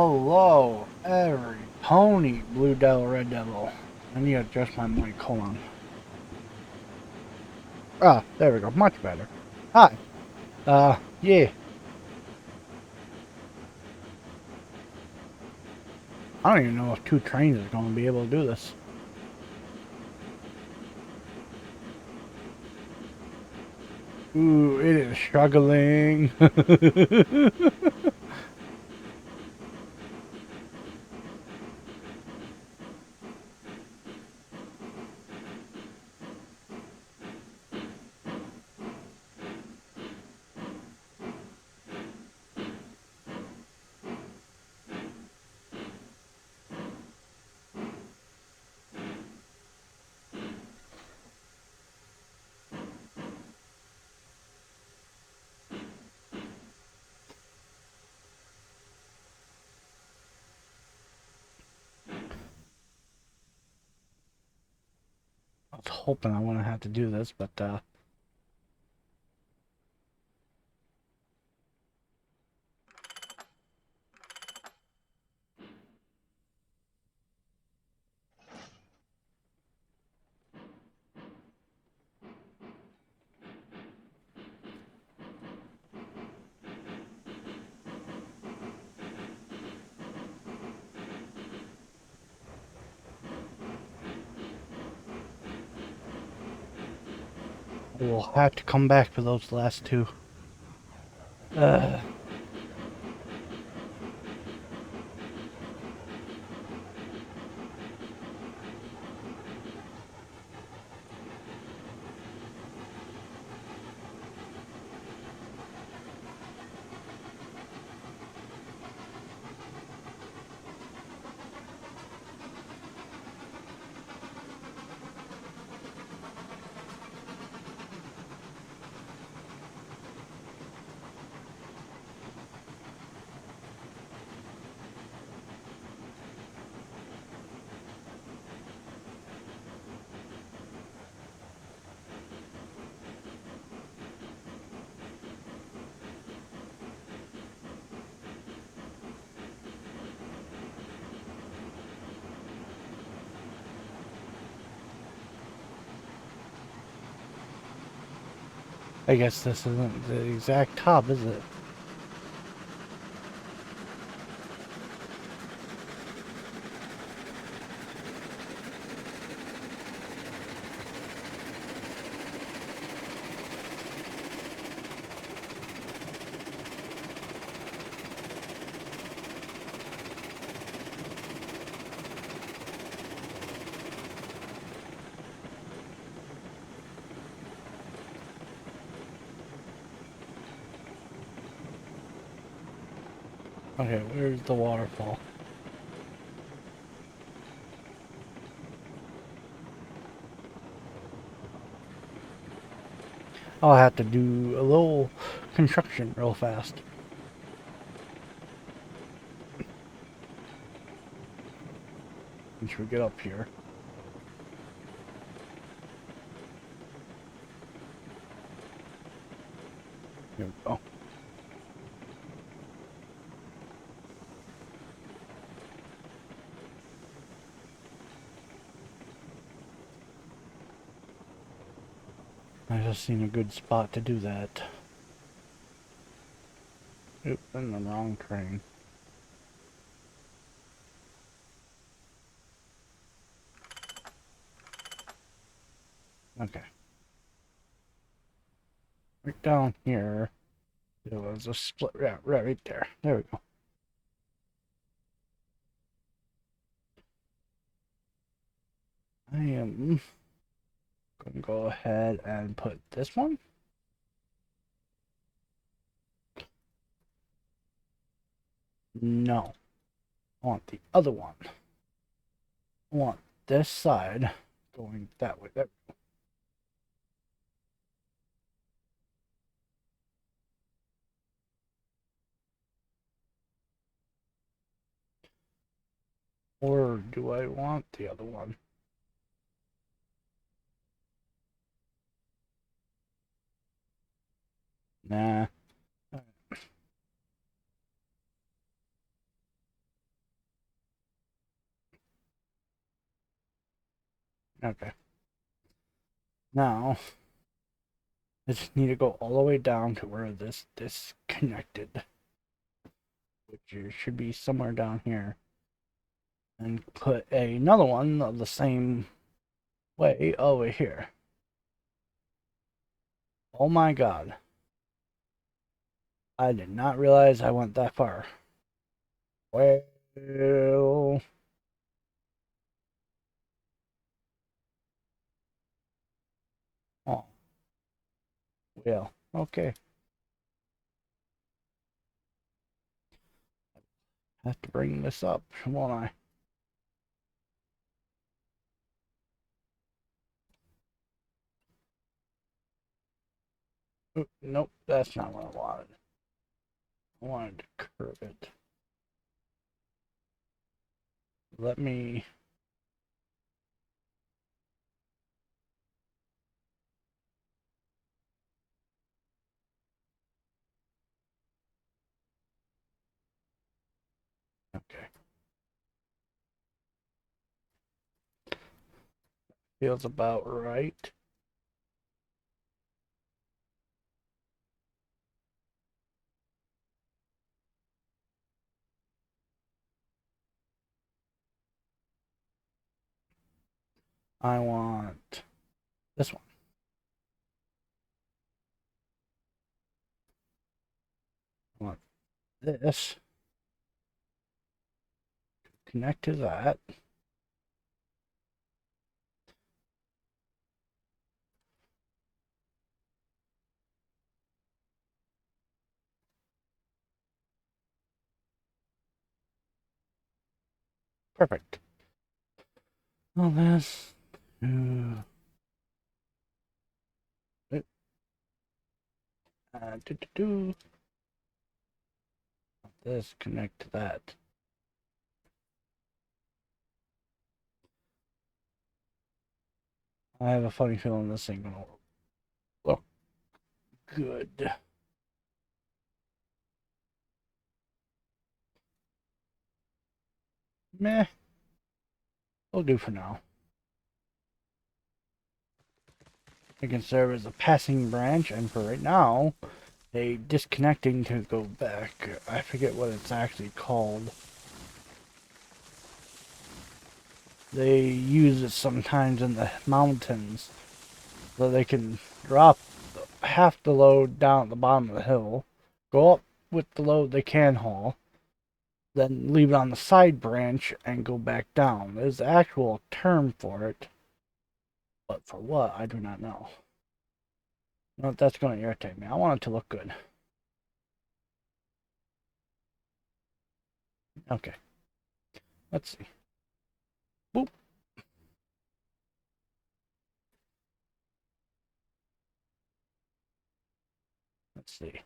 Hello, every pony, Blue Devil, Red Devil. I need to adjust my mic. Hold on. Ah, there we go. Much better. Hi. Yeah. I don't even know if two trains is going to be able to do this. Ooh, it is struggling. I was hoping I wouldn't have to do this, but we'll have to come back for those last two. Uh, I guess this isn't the exact top, is it? Okay, where's the waterfall? I'll have to do a little construction real fast. Once we get up here. Here we go. I just seen a good spot to do that. Oop, in the wrong train. Okay. Right down here, there was a split right there. There we go. I am going to go ahead and put this one. No. I want the other one. I want this side going that way. There. Or do I want the other one? Nah. Okay. Now, I just need to go all the way down to where this disconnected, which should be somewhere down here, and put another one of the same way over here. Oh my god. I did not realize I went that far. Well, oh, well, okay. Have to bring this up, won't I? Oop, nope, that's not what I wanted. I wanted to curve it. Let me. Okay. Feels about right. I want this one. I want this. Connect to that. Perfect. Well, this. Do. This connect to that. I have a funny feeling this ain't gonna look good. Meh. Will do for now. It can serve as a passing branch, and for right now, a disconnecting to go back. I forget what it's actually called. They use it sometimes in the mountains so they can drop half the load down at the bottom of the hill, go up with the load they can haul, then leave it on the side branch and go back down. There's an actual term for it, but for what, I do not know. No, that's going to irritate me. I want it to look good. Okay, let's see. Boop. Let's see.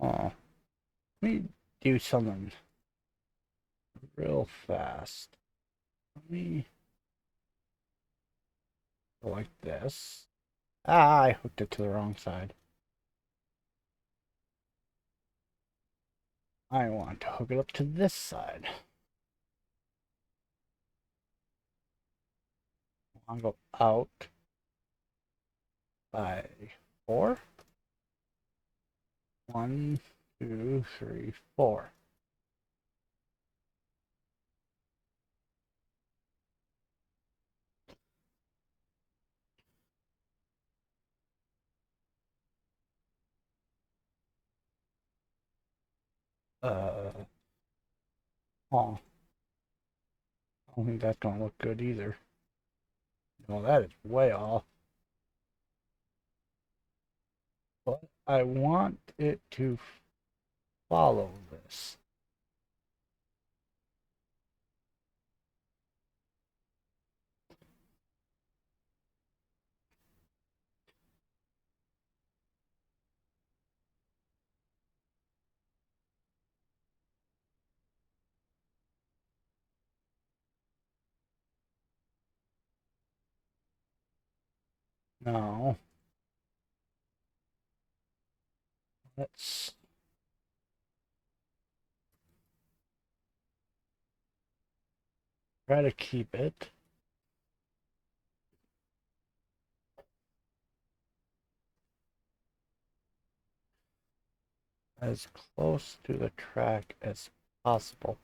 Oh, let me do something real fast. Let me go like this. Ah, I hooked it to the wrong side. I want to hook it up to this side. I'll go out by 4. 1, 2, 3, 4. Uh, oh, I don't think that's gonna look good either. No, that is way off. But I want it to follow this. No. Let's try to keep it as close to the track as possible.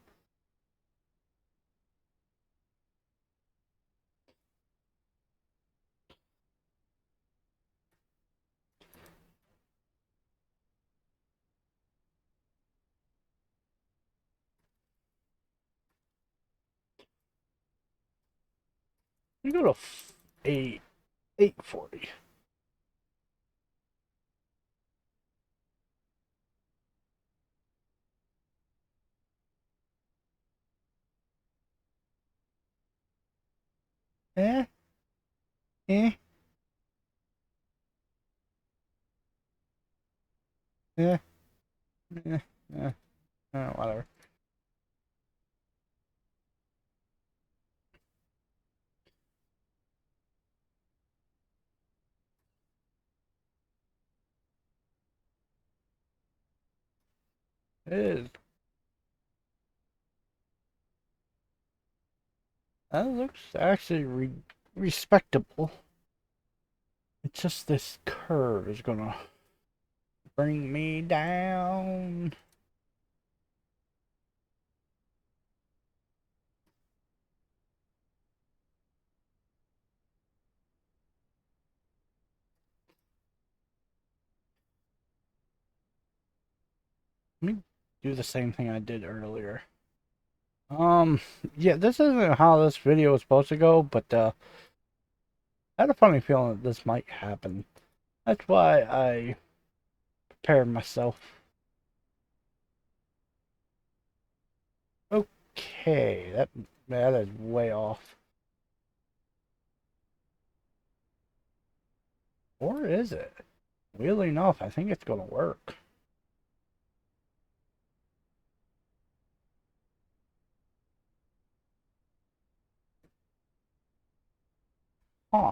You go to 840. Eh, eh, eh, eh, eh, whatever. It is. That looks actually respectable. It's just this curve is gonna bring me down. Let me do the same thing I did earlier. Um, yeah, this isn't how this video was supposed to go, but I had a funny feeling that this might happen. That's why I prepared myself. Okay, that is way off. Or is it? Weirdly enough, I think it's gonna work. Huh.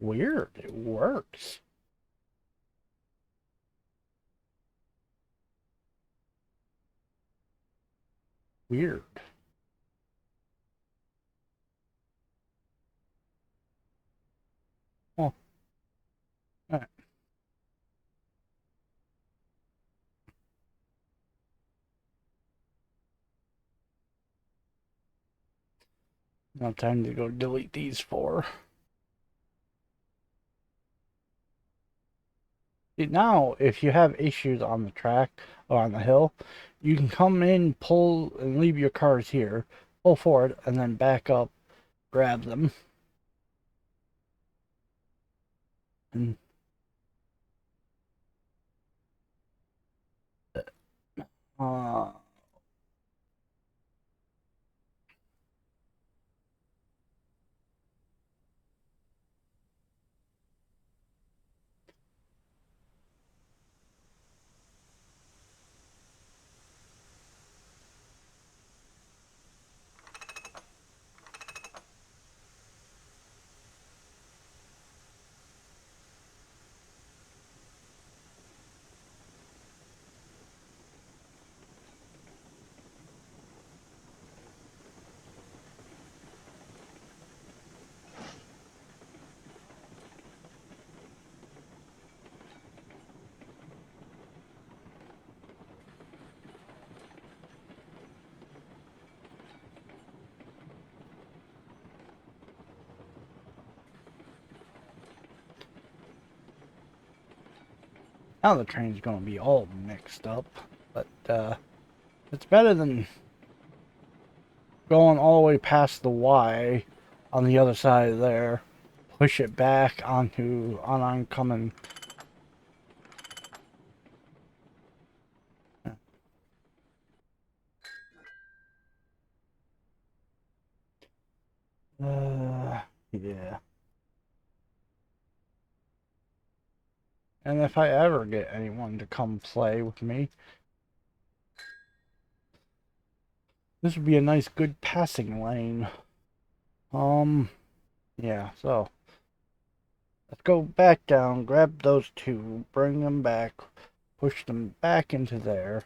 Weird. It works. Weird. Huh. Alright. Now time to go delete these four. See, now, if you have issues on the track or on the hill, you can come in, pull, and leave your cars here, pull forward, and then back up, grab them. And uh, now the train's going to be all mixed up. But it's better than going all the way past the Y on the other side of there. Push it back onto on oncoming. Yeah. And if I ever get anyone to come play with me, this would be a nice, good passing lane. Yeah, so let's go back down, grab those two, bring them back, push them back into there.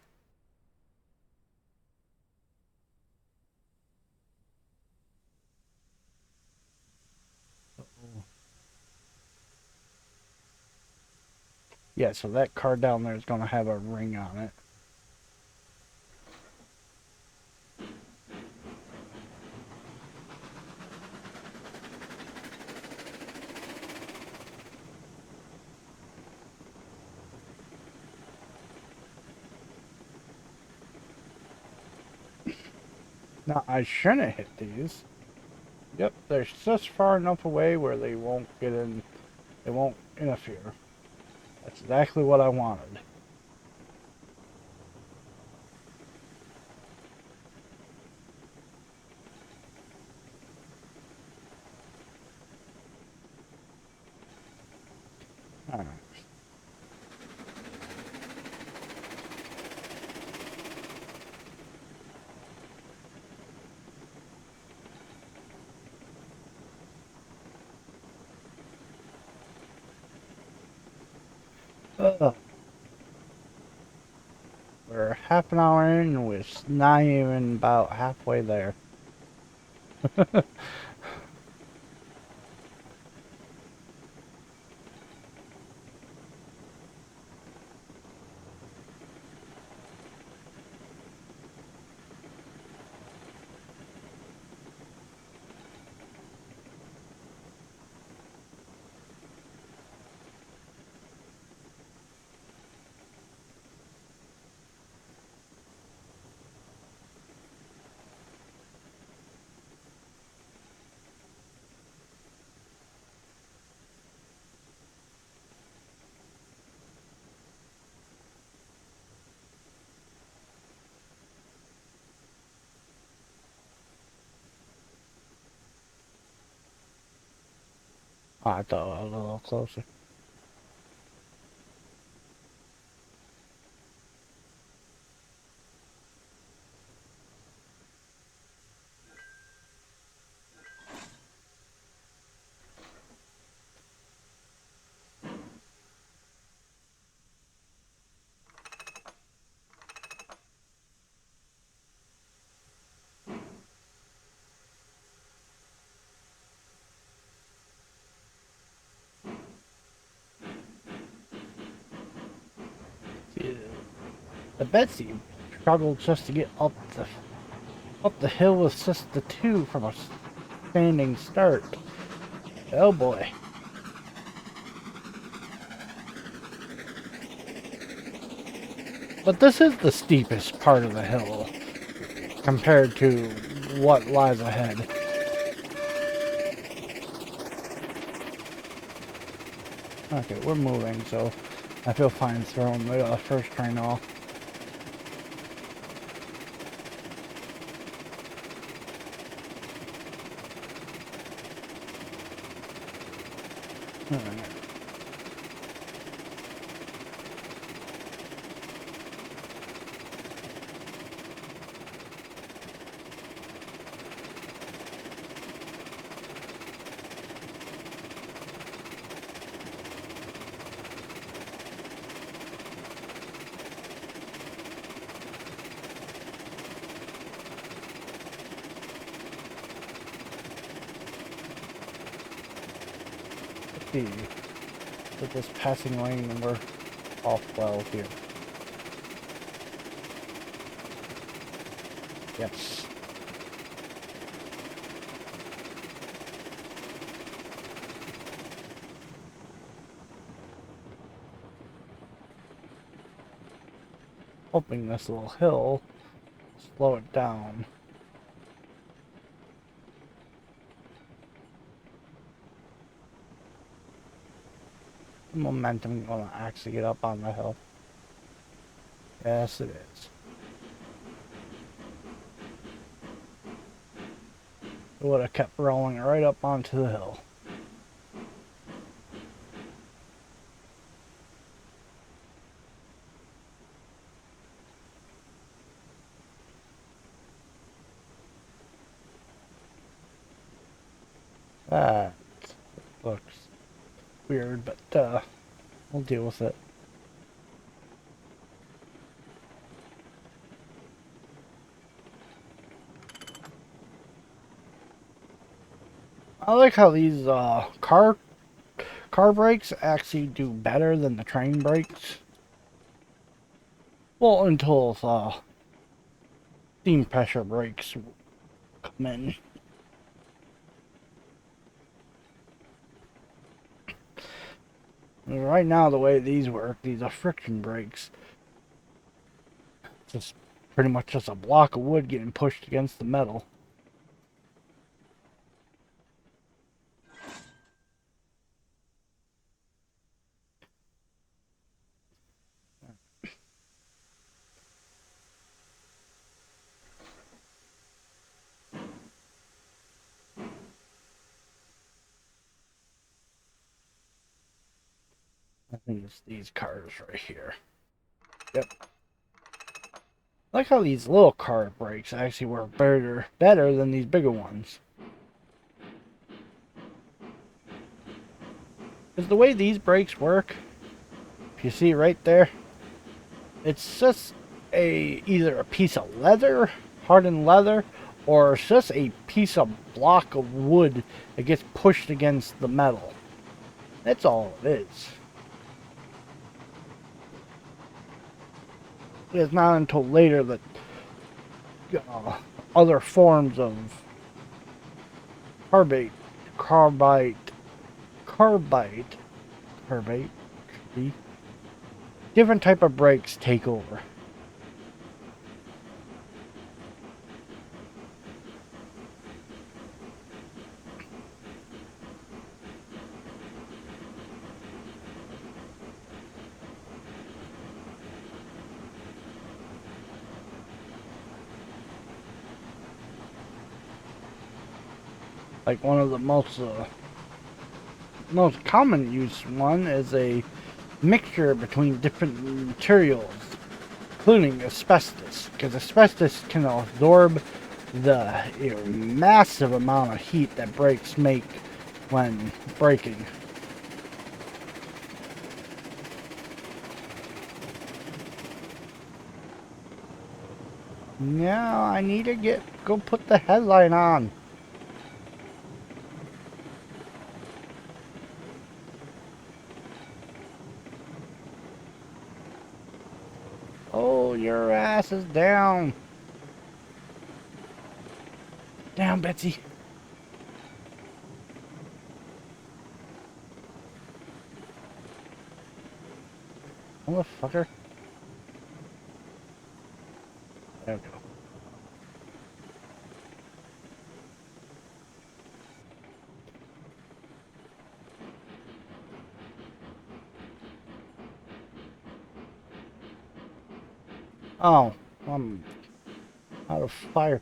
Yeah, so that car down there is going to have a ring on it. Now, I shouldn't hit these. Yep, they're just far enough away where they won't get in, they won't interfere. That's exactly what I wanted. Alright. We're half an hour in and we're not even about halfway there. I thought I was a little closer. Yeah. The Betsy struggled just to get up the hill with just the two from a standing start. Oh boy. But this is the steepest part of the hill compared to what lies ahead. Okay, we're moving, so I feel fine throwing the first train off. Alright. Let's see. With this passing lane, and we're off well here. Yes. Hoping this little hill will slow it down. Momentum gonna actually get up on the hill. Yes, it is. It would have kept rolling right up onto the hill. That looks weird, but we'll deal with it. I like how these car brakes actually do better than the train brakes. Well, until steam pressure brakes come in. Right now, the way these work, these are friction brakes. Just pretty much just a block of wood getting pushed against the metal. I think it's these cars right here. Yep. I like how these little car brakes actually work better than these bigger ones. Because the way these brakes work, if you see right there, it's just either a piece of leather, hardened leather, or it's just a piece of block of wood that gets pushed against the metal. That's all it is. It's not until later that other forms of carbide, carbide, carbide, carbide, different type of brakes take over. Like one of the most common use one is a mixture between different materials, including asbestos, because asbestos can absorb the massive amount of heat that brakes make when braking. Now I need to go put the headlight on. Oh, your ass is down. Down, Betsy. Motherfucker. There we go. Oh, I'm out of fire.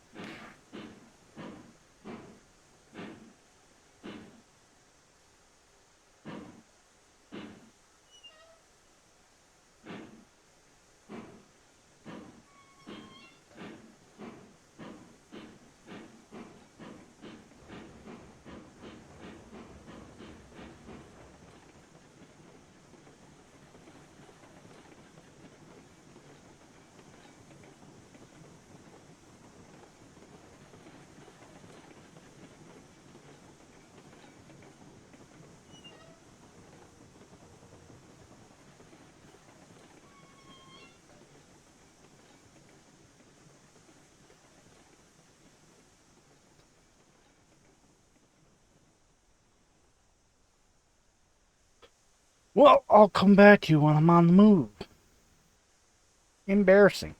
Well, I'll come back to you when I'm on the move. Embarrassing.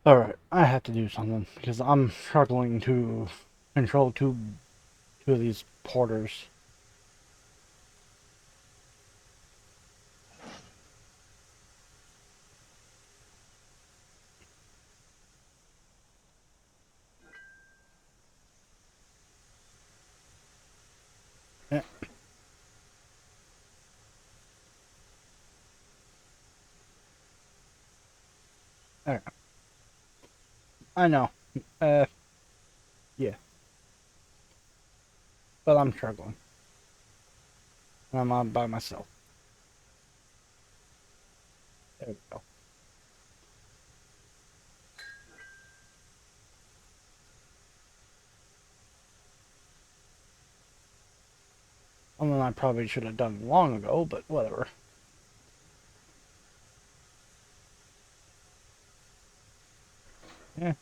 Alright, I have to do something because I'm struggling to control two of these porters. Okay. I know. Uh, yeah. But I'm struggling. And I'm on by myself. There we go. Something I probably should have done long ago, but whatever. Yeah.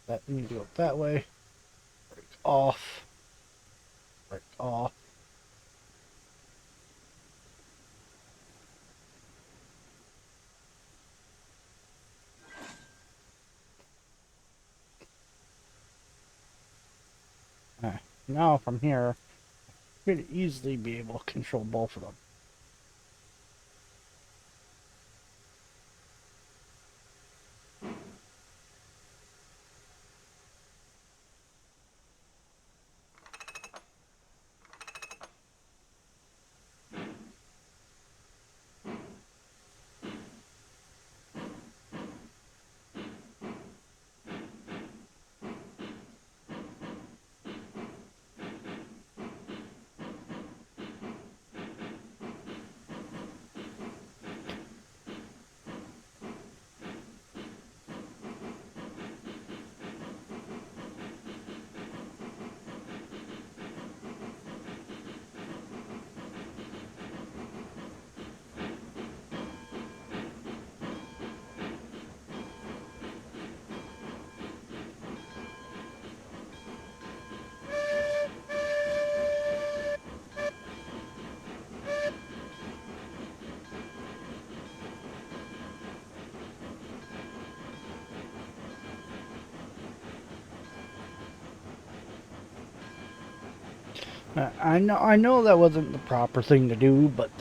That needs to go that way. Break off. Break off. Alright. Now from here, I could easily be able to control both of them. I know that wasn't the proper thing to do, but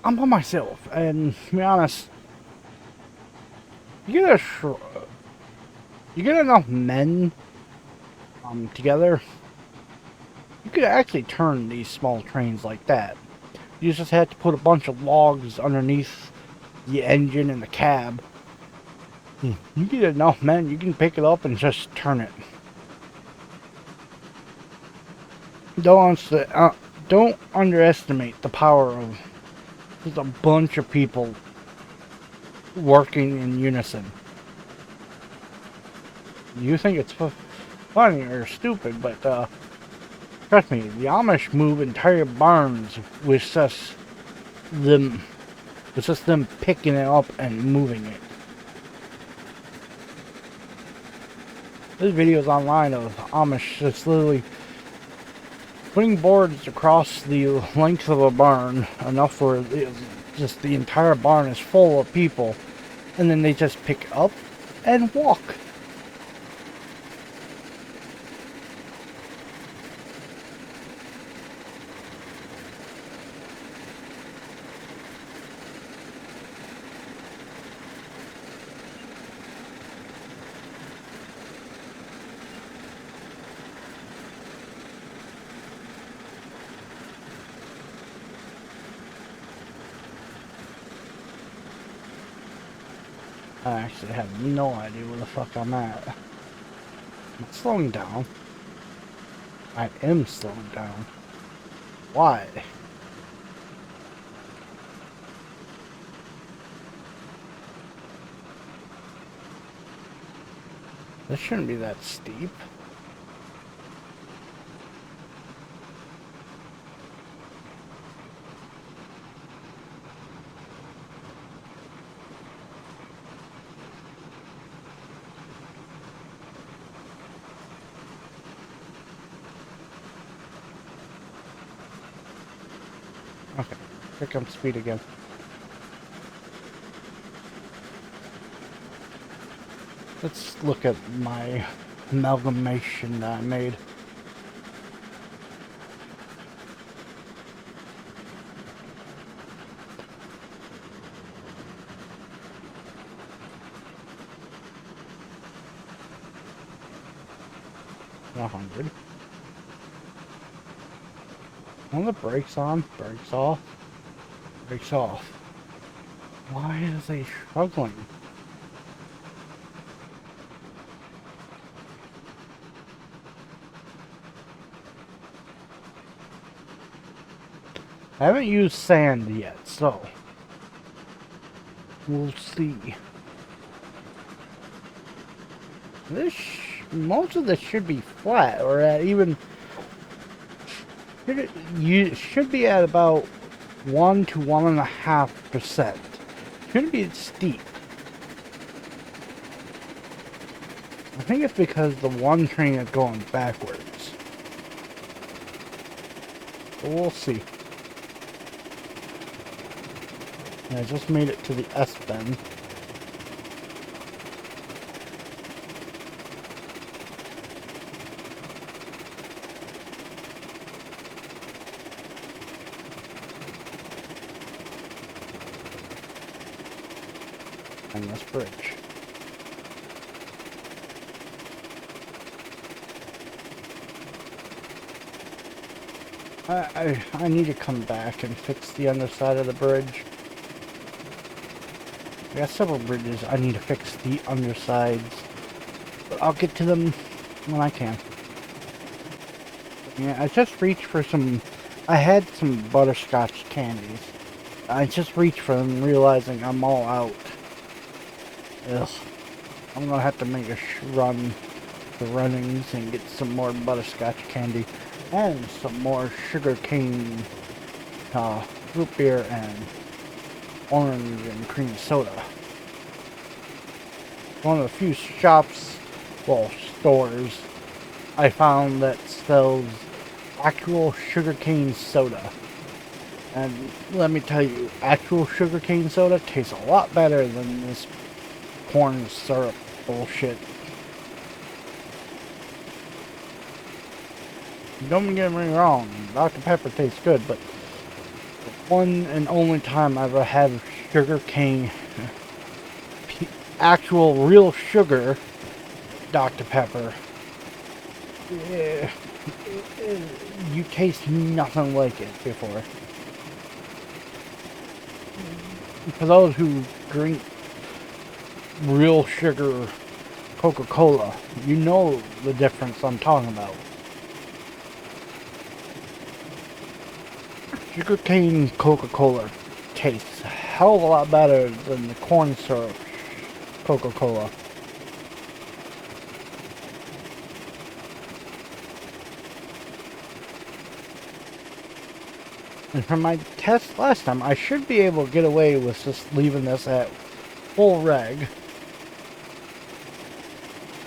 I'm by myself, and to be honest, you get you get enough men together, you could actually turn these small trains like that. You just have to put a bunch of logs underneath the engine and the cab. You get enough men, you can pick it up and just turn it. Don't underestimate the power of just a bunch of people working in unison. You think it's funny or stupid, but trust me, the Amish move entire barns with them, just them picking it up and moving it. There's videos online of Amish just literally putting boards across the length of a barn, enough where just the entire barn is full of people, and then they just pick up and walk. I actually have no idea where the fuck I'm at. I'm slowing down. I am slowing down. Why? This shouldn't be that steep. Okay, here comes speed again. Let's look at my amalgamation that I made. $100. On the brakes on, brakes off, brakes off. Why is they struggling? I haven't used sand yet, so we'll see. Most of this should be flat, or at even you should be at about 1 to 1.5%. Shouldn't be steep. I think it's because the one train is going backwards. But we'll see. And I just made it to the S bend. And this bridge. I need to come back and fix the underside of the bridge. I got several bridges I need to fix the undersides, but I'll get to them when I can. Yeah, I just reached for some. I had some butterscotch candies. I just reached for them, realizing I'm all out. Ugh. I'm gonna have to make a run for runnings and get some more butterscotch candy and some more sugar cane, root beer, and orange and cream soda. One of the few shops, well, stores, I found that sells actual sugarcane soda. And let me tell you, actual sugarcane soda tastes a lot better than this corn syrup bullshit. Don't get me wrong, Dr. Pepper tastes good, but the one and only time I ever had sugarcane, actual real sugar Dr. Pepper, you taste nothing like it before. For those who drink real sugar Coca-Cola, you know the difference I'm talking about. Sugarcane Coca-Cola tastes a hell of a lot better than the corn syrup Coca-Cola. And from my test last time, I should be able to get away with just leaving this at full reg.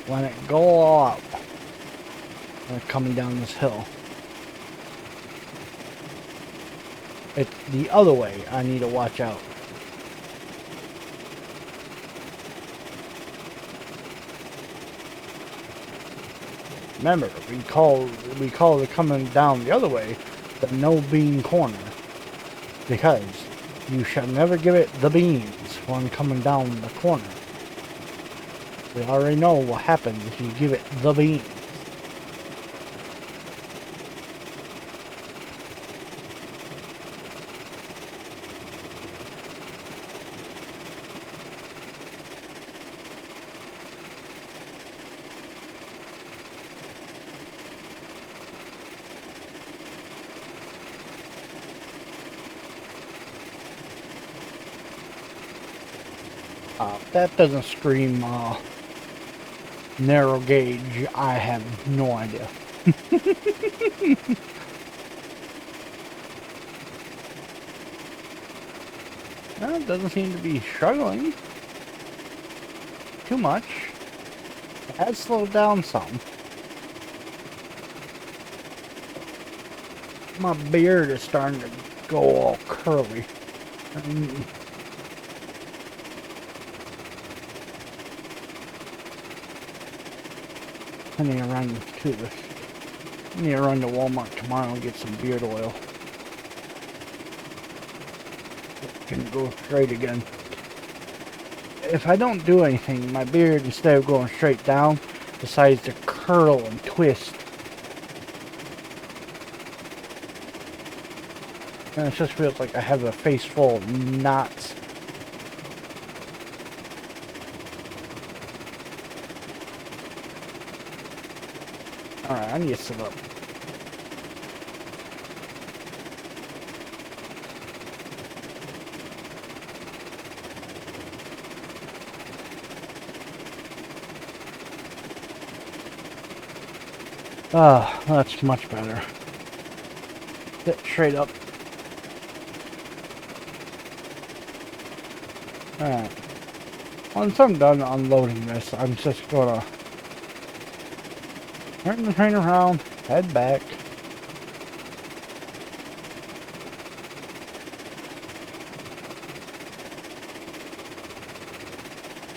Let it go all out. Coming down this hill. It's the other way I need to watch out. Remember, we call the coming down the other way the no bean corner, because you shall never give it the beans when coming down the corner. We already know what happens if you give it the beans. That doesn't scream narrow gauge. I have no idea. Well, it doesn't seem to be struggling too much. It has slowed down some. My beard is starting to go all curly. I need to run to Walmart tomorrow and get some beard oil. Can go straight again. If I don't do anything, my beard, instead of going straight down, decides to curl and twist. And it just feels like I have a face full of knots. Alright, I need to sit up. Ah, that's much better. Sit straight up. Alright. Once I'm done unloading this, I'm just gonna turn the train around, head back.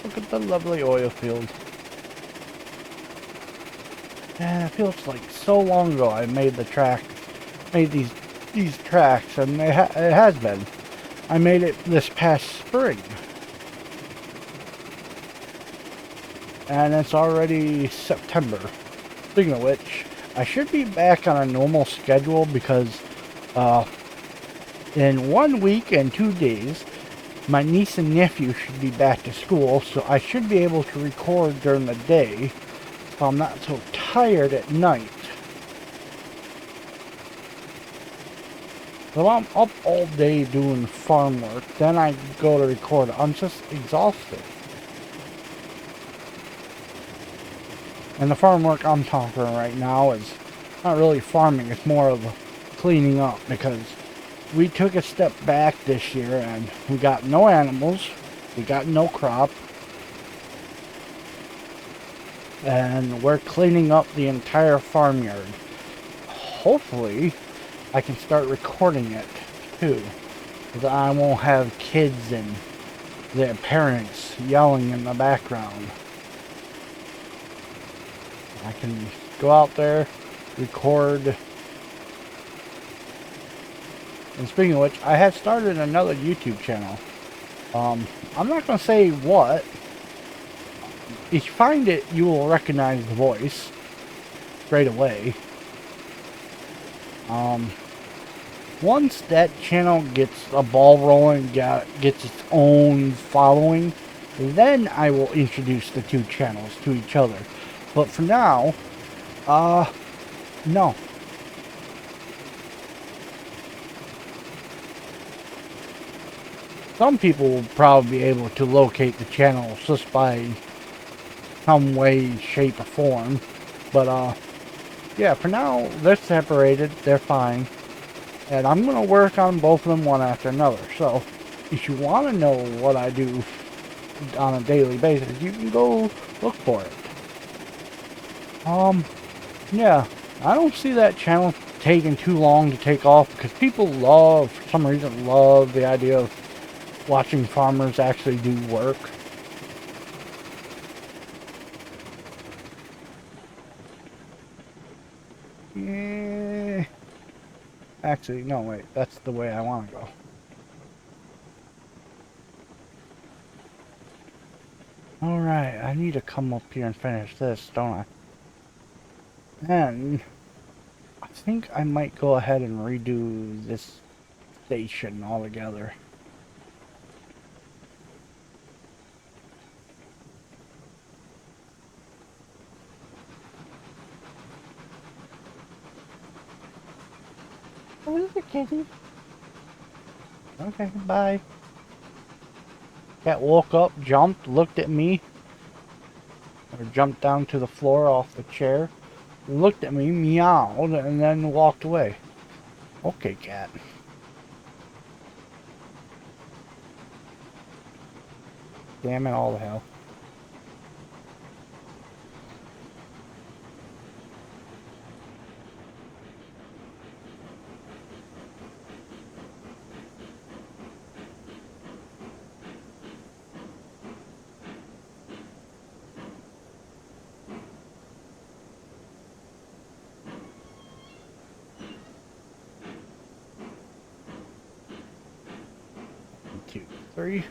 Look at the lovely oil field. And it feels like so long ago I made these tracks, and it has been. I made it this past spring. And it's already September. Speaking of which, I should be back on a normal schedule because in 1 week and 2 days, my niece and nephew should be back to school, so I should be able to record during the day so I'm not so tired at night. So I'm up all day doing farm work, then I go to record. I'm just exhausted. And the farm work I'm talking right now is not really farming, it's more of cleaning up, because we took a step back this year and we got no animals, we got no crop, and we're cleaning up the entire farmyard. Hopefully I can start recording it too, because I won't have kids and their parents yelling in the background. I can go out there, record. And speaking of which, I have started another YouTube channel. I'm not going to say what. If you find it, you will recognize the voice straight away. Once that channel gets a ball rolling, gets its own following, then I will introduce the two channels to each other. But for now, no. Some people will probably be able to locate the channels just by some way, shape, or form. But, yeah, for now, they're separated. They're fine. And I'm going to work on both of them one after another. So, if you want to know what I do on a daily basis, you can go look for it. Yeah, I don't see that channel taking too long to take off, because people for some reason, love the idea of watching farmers actually do work. Yeah. Actually, no, wait, that's the way I want to go. Alright, I need to come up here and finish this, don't I? And I think I might go ahead and redo this station altogether. Where's the kitty? Okay, bye. Cat woke up, jumped, looked at me, or jumped down to the floor off the chair, looked at me, meowed, and then walked away. Okay, cat. Damn it all to hell. One, two, three.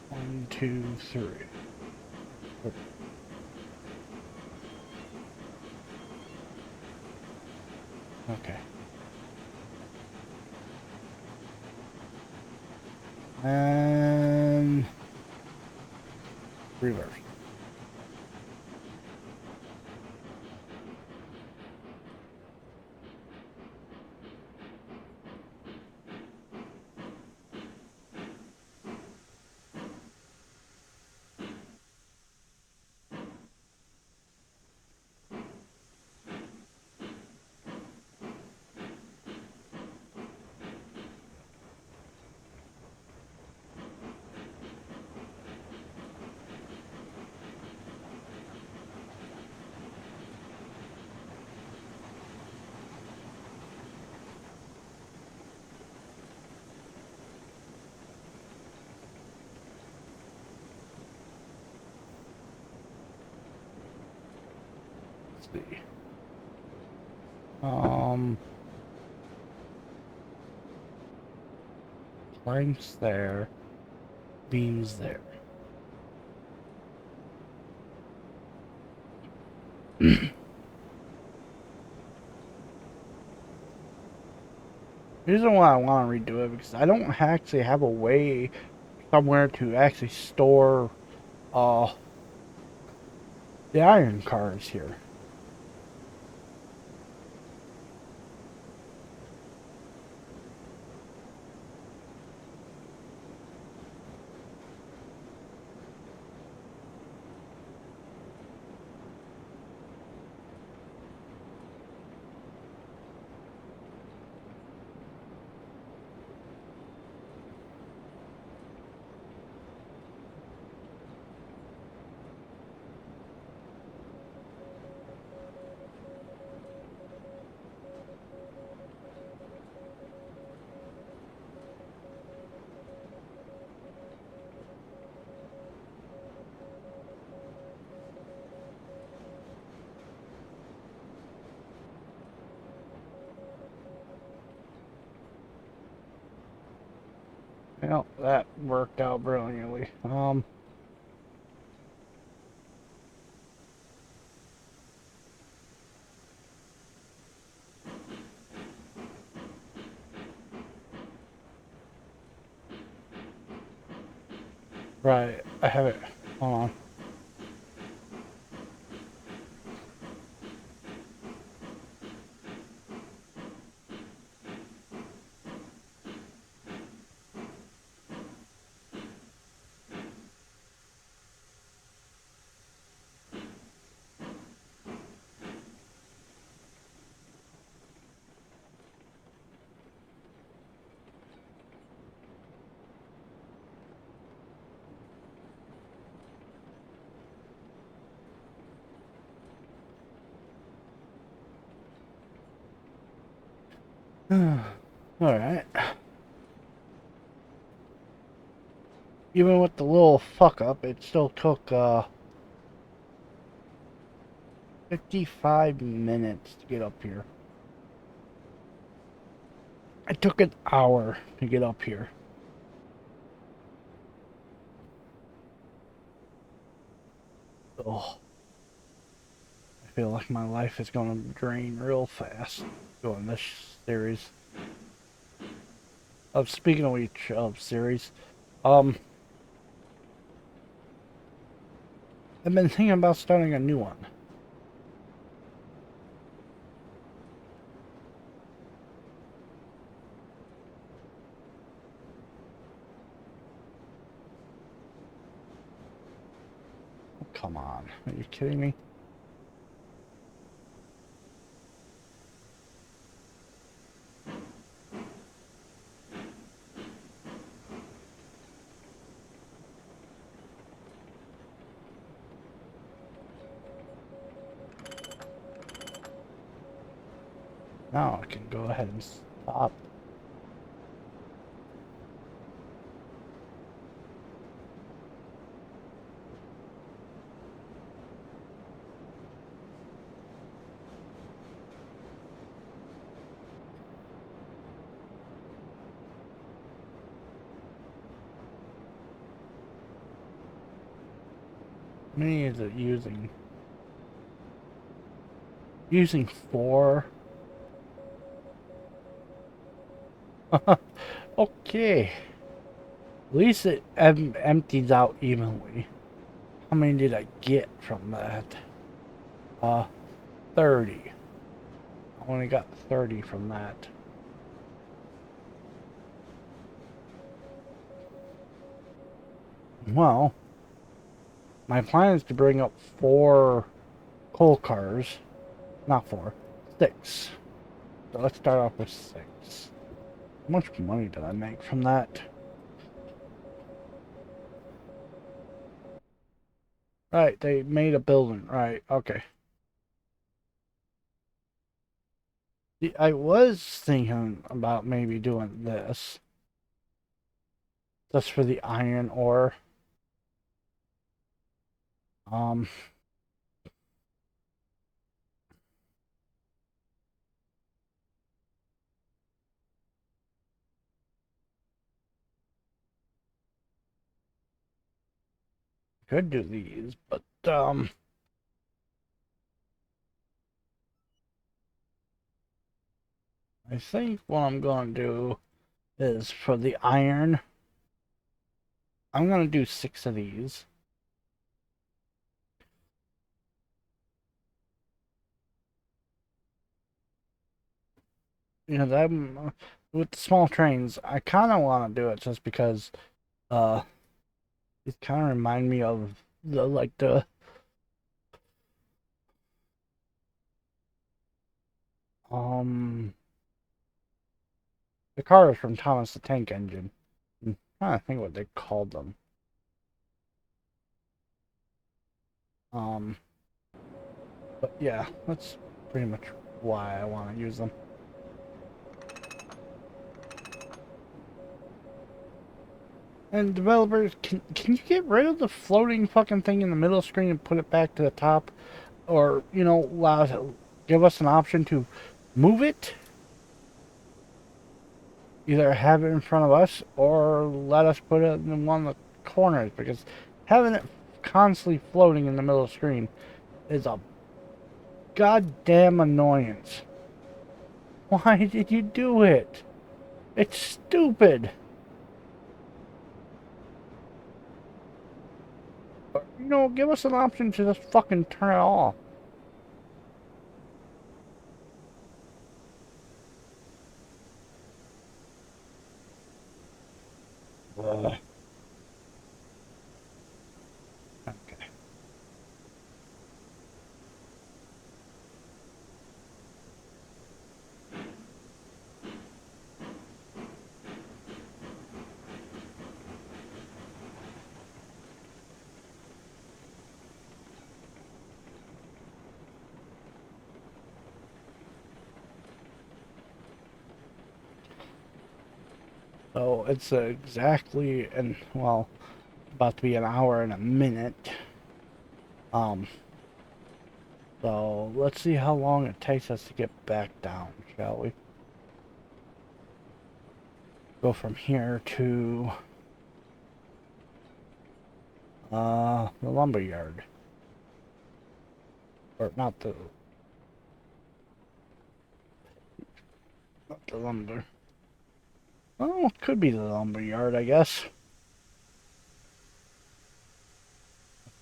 1, 2, 3. Okay. And reverse. Let's see. Planks there, beams there. The reason why I want to redo it because I don't actually have a way somewhere to actually store uh the iron cars here. Well, that worked out brilliantly. Right, I have it. Hold on. Alright. Even with the little fuck up, it still took 55 minutes to get up here. It took an hour to get up here. Oh, I feel like my life is gonna drain real fast doing this series. Speaking of each series, I've been thinking about starting a new one. Oh, come on, are you kidding me? Now I can go ahead and stop. How many is it using? Using 4. Okay. At least it empties out evenly. How many did I get from that? 30. I only got 30 from that. Well, my plan is to bring up 4 coal cars. Not 4, 6. So let's start off with 6. How much money did I make from that? Right, they made a building. Right, okay. I was thinking about maybe doing this. Just for the iron ore. Um, could do these, but I think what I'm gonna do is for the iron, I'm gonna do 6 of these. You know, that with the small trains, I kind of want to do it just because uh, it kind of remind me of um the cars from Thomas the Tank Engine. I'm trying to think what they called them. Um, but yeah, that's pretty much why I want to use them. And developers, can you get rid of the floating fucking thing in the middle screen and put it back to the top? Or, you know, give us an option to move it? Either have it in front of us or let us put it in one of the corners, because having it constantly floating in the middle of the screen is a goddamn annoyance. Why did you do it? It's stupid. You know, give us an option to just fucking turn it off. Ugh. Okay. So it's exactly, and well, about to be an hour and a minute. Um, so let's see how long it takes us to get back down, shall we? Go from here to the lumber yard. Or not the lumber. Oh, it could be the lumber yard, I guess.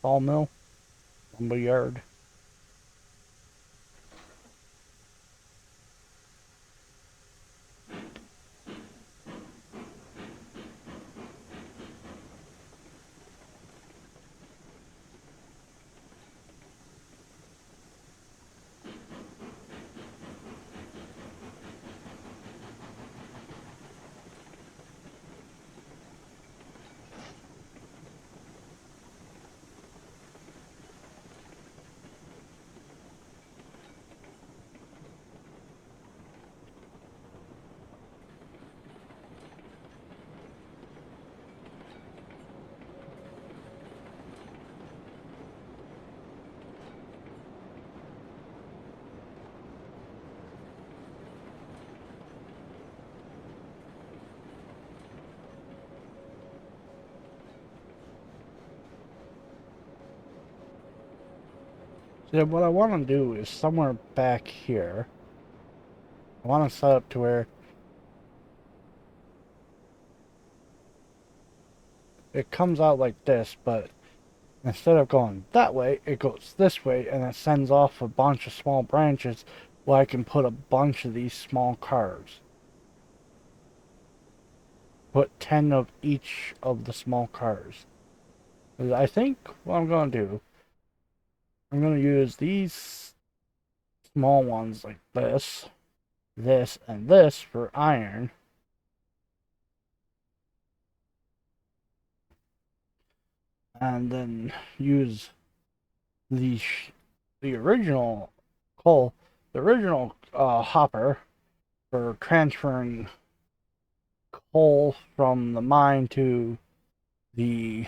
Sawmill, lumber yard. So what I want to do is somewhere back here. I want to set up to where it comes out like this, but instead of going that way, it goes this way, and it sends off a bunch of small branches where I can put a bunch of these small cars. Put 10 of each of the small cars. I think what I'm going to do, I'm going to use these small ones like this, this, and this for iron. And then use the original coal, the original hopper for transferring coal from the mine to the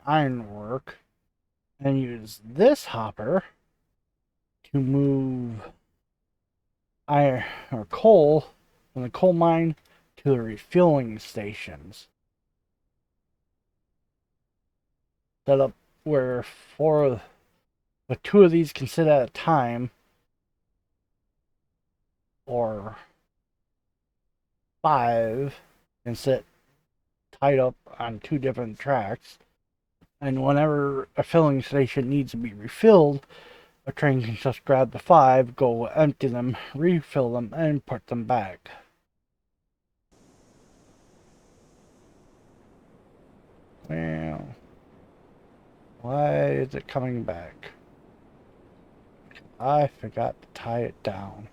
ironwork, and use this hopper to move iron or coal from the coal mine to the refueling stations. Set up where two of these can sit at a time, or 5 can sit tied up on 2 different tracks. And whenever a filling station needs to be refilled, a train can just grab the 5, go empty them, refill them, and put them back. Well, why is it coming back? I forgot to tie it down.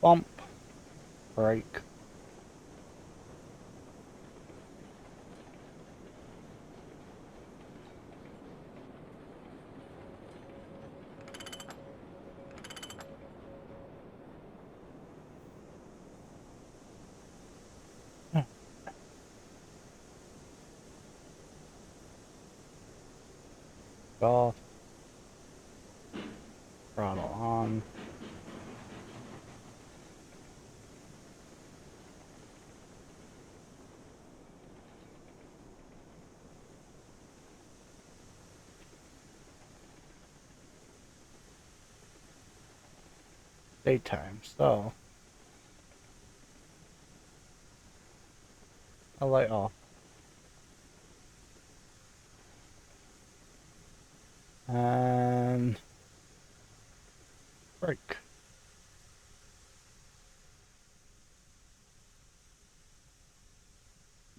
Bump. Break. Off. Throttle on. Daytime, so a light off. And break.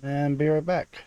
And be right back.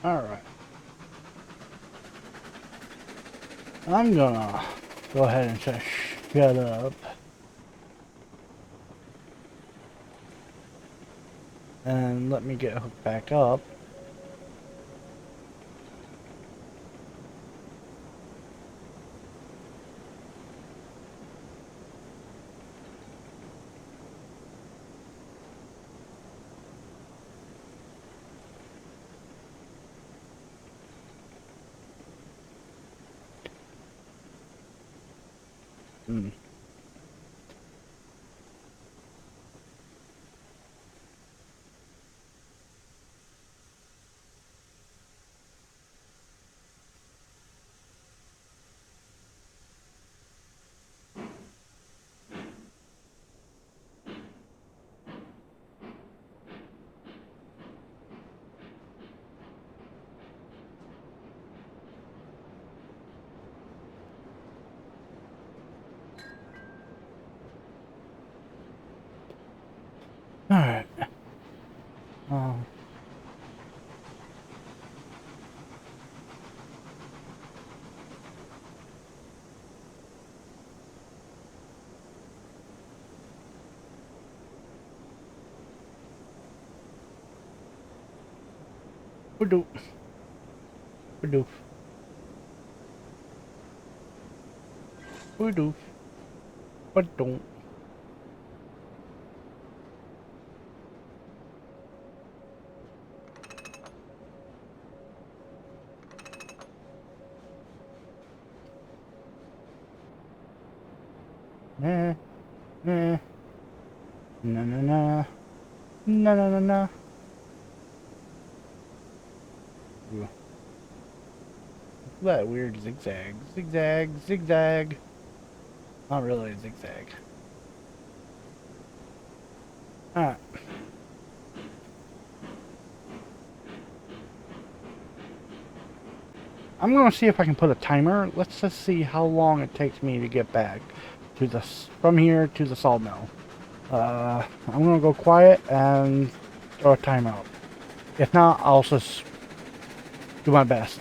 Alright. I'm gonna go ahead and just shut up. And let me get hooked back up. Hmm. Oh. Badoof. Badoof. Badoof. Badoof. Nah, nah, nah, nah, nah, nah, nah, nah, nah. Ooh. That weird zigzag, zigzag, zigzag. Not really a zigzag. Alright, I'm gonna see if I can put a timer. Let's just see how long it takes me to get back to the from here to the sawmill. I'm gonna go quiet and throw a timer out. If not, I'll just do my best.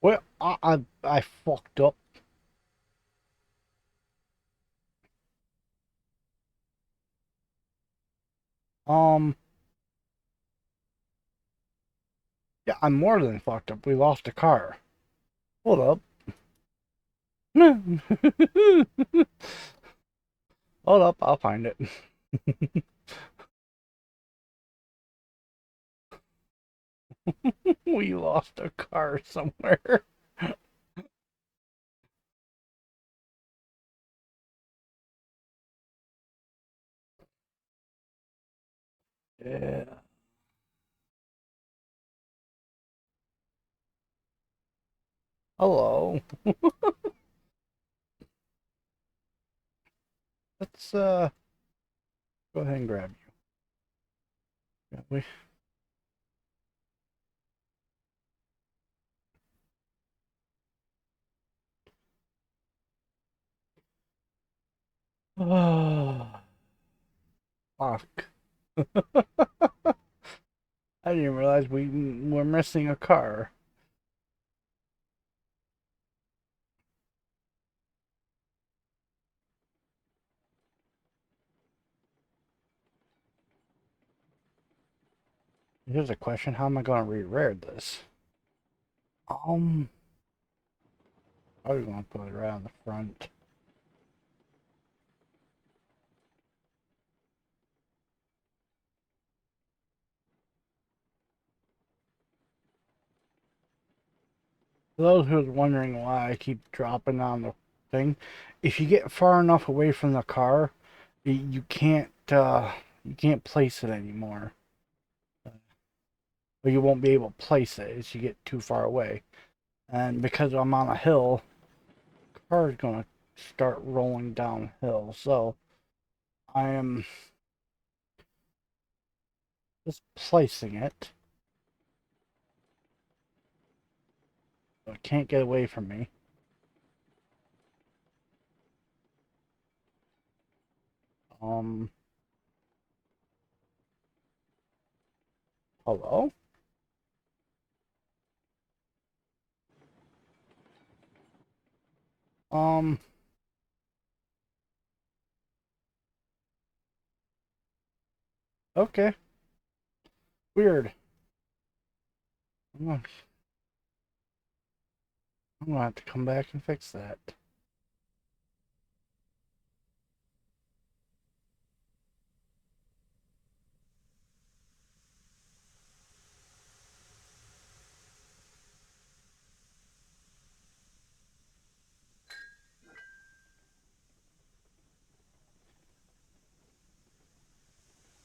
Well, I fucked up. Um, Yeah, I'm more than fucked up. We lost a car. Hold up. Hold up, I'll find it. We lost a car somewhere. Yeah. Hello. Let's go ahead and grab you. Yeah, we Oh, fuck. I didn't realize we were missing a car. Here's a question. How am I going to re-rare this? Um, I was going to put it right on the front. For those who are wondering why I keep dropping on the thing, if you get far enough away from the car, you can't place it anymore. Or you won't be able to place it as you get too far away. And because I'm on a hill, the car is gonna start rolling downhill. So I am just placing it. So it can't get away from me. Um, hello? Um, okay. Weird. I'm gonna, I'm gonna have to come back and fix that.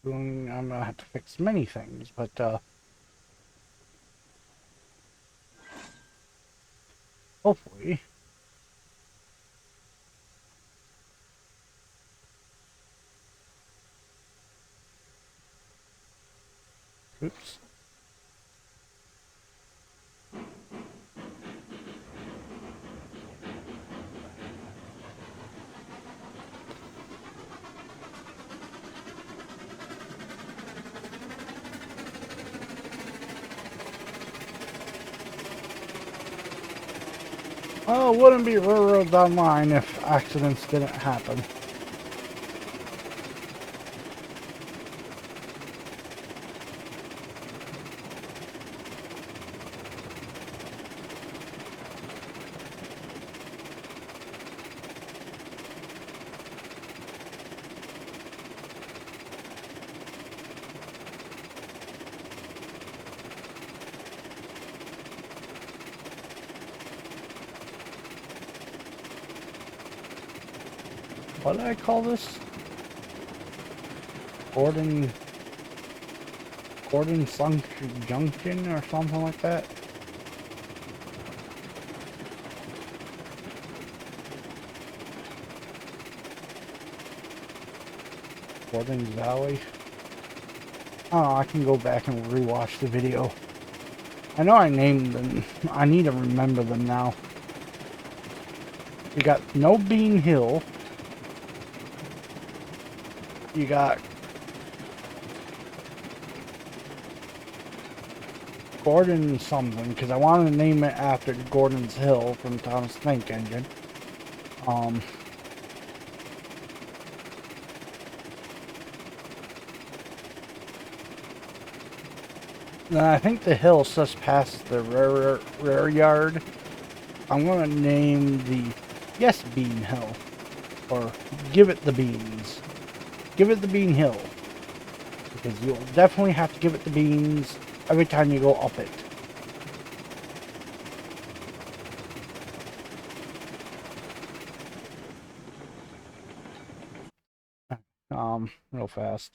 I'm gonna have to fix many things, but hopefully. Oops. Oh, it wouldn't be Railroads Online if accidents didn't happen. What did I call this? Gordon Sunk Junction or something like that? Gordon's Valley? Oh, I can go back and rewatch the video. I know I named them. I need to remember them now. You got No Bean Hill. You got Gordon something, because I wanted to name it after Gordon's Hill from Thomas Tank Engine. Um, Now, I think the hill just past the rear yard. I'm gonna name the Yes Bean Hill, or Give It the Beans. Give it the bean hill, because you'll definitely have to give it the beans every time you go up it. Real fast,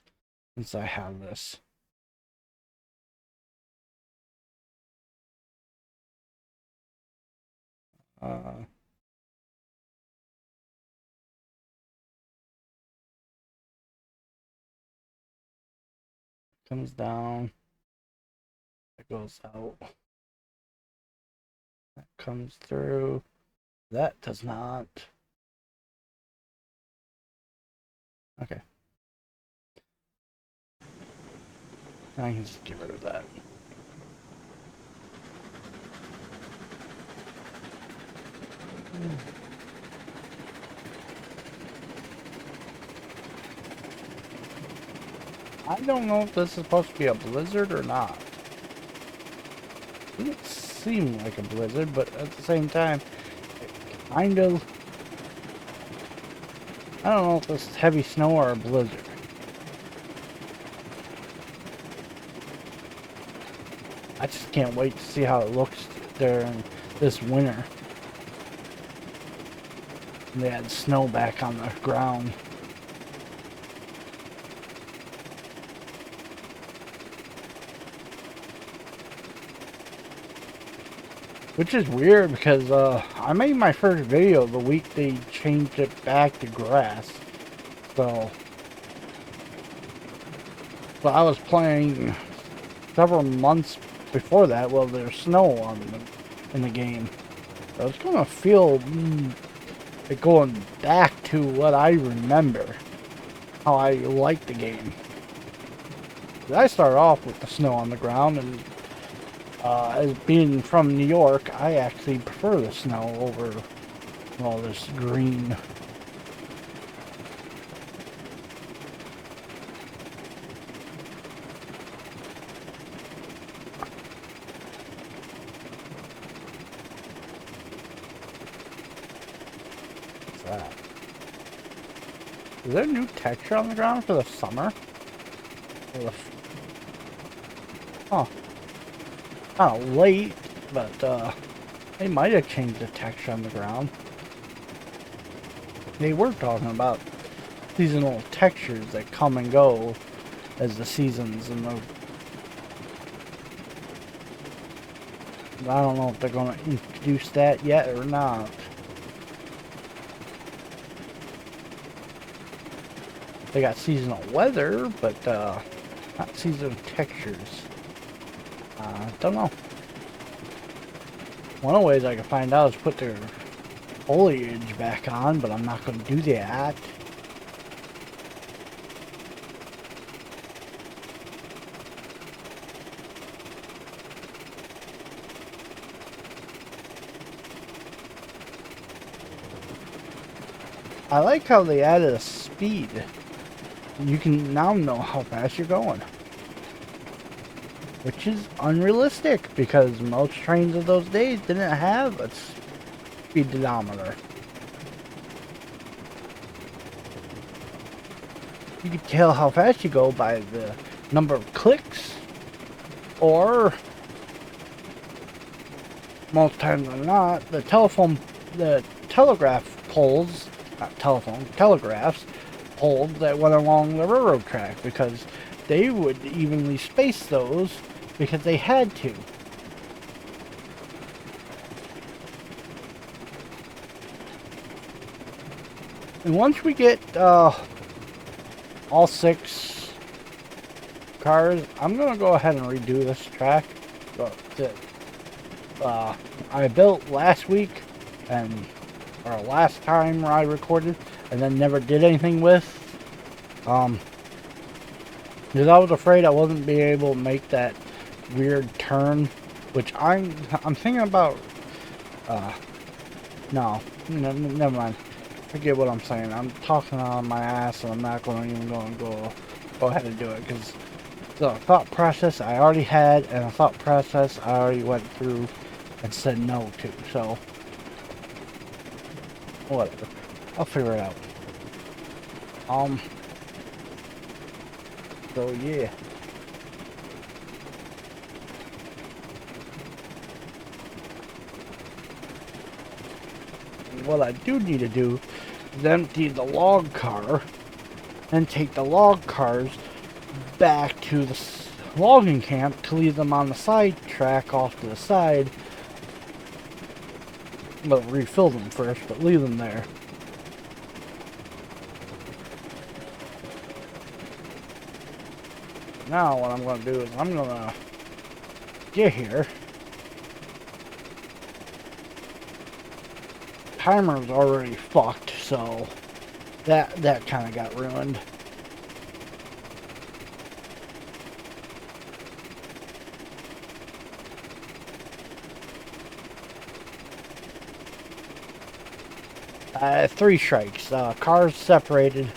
since I have this. Uh, Comes down, it goes out, that comes through, that does not. Okay. I can just get rid of that. I don't know if this is supposed to be a blizzard or not. It doesn't seem like a blizzard, but at the same time, it kind of. I don't know if this is heavy snow or a blizzard. I just can't wait to see how it looks during this winter. And they had snow back on the ground. Which is weird because I made my first video the week they changed it back to grass. So I was playing several months before that. Well, there's snow in the game. So it's gonna feel it going back to what I remember, how I liked the game. I started off with the snow on the ground, and as being from New York, I actually prefer the snow over all this green. What's that? Is there a new texture on the ground for the summer? Huh. Kind of late, but they might have changed the texture on the ground. They were talking about seasonal textures that come and go as the seasons and the. I don't know if they're going to introduce that yet or not. They got seasonal weather, but not seasonal textures. Don't know. One of the ways I can find out is put their foliage back on, but I'm not going to do that. I like how they added a speed. You can now know how fast you're going. Which is unrealistic because most trains of those days didn't have a speedometer. You could tell how fast you go by the number of clicks, or most times than not, the telegraph poles, not telephone, telegraphs poles that went along the railroad track, because they would evenly space those because they had to. And once we get all 6 cars, I'm gonna go ahead and redo this track that I built last week, or last time I recorded, and then never did anything with. Because I was afraid I wasn't being able to make that weird turn, which I'm thinking about. No, never mind. Forget what I'm saying. I'm talking on my ass, and I'm not going to even go ahead and do it, because the thought process I already had, and a thought process I already went through and said no to. So, whatever. I'll figure it out. Um, so yeah. What I do need to do is empty the log car and take the log cars back to the logging camp to leave them on the side track off to the side. Well, refill them first, but leave them there. Now what I'm going to do is I'm going to get here. Timer's already fucked, so that kind of got ruined. Three strikes. Cars separated,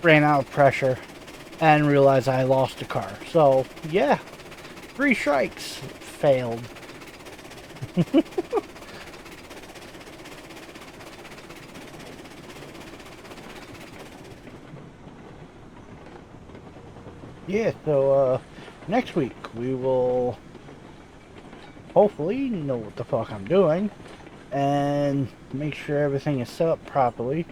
ran out of pressure, and realized I lost the car. So, yeah, three strikes. Failed. Yeah, so, next week we will hopefully know what the fuck I'm doing and make sure everything is set up properly.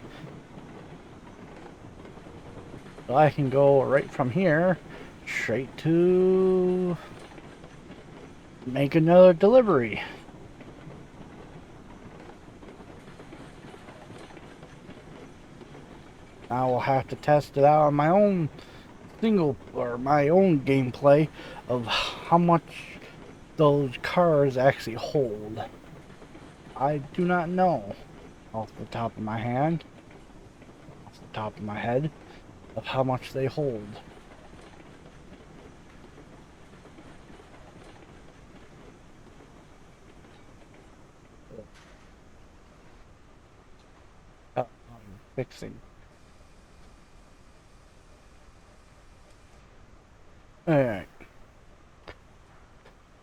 So I can go right from here straight to make another delivery. I will have to test it out on my own my own gameplay of how much those cars actually hold. I do not know off the top of my head of how much they hold. I'm fixing. Alright.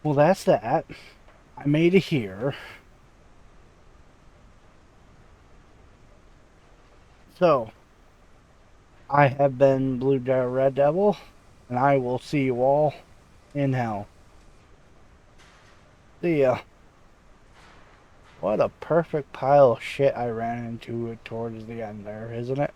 Well, that's that. I made it here. So, I have been Blue Red Devil, and I will see you all in hell. See ya. What a perfect pile of shit I ran into towards the end there, isn't it?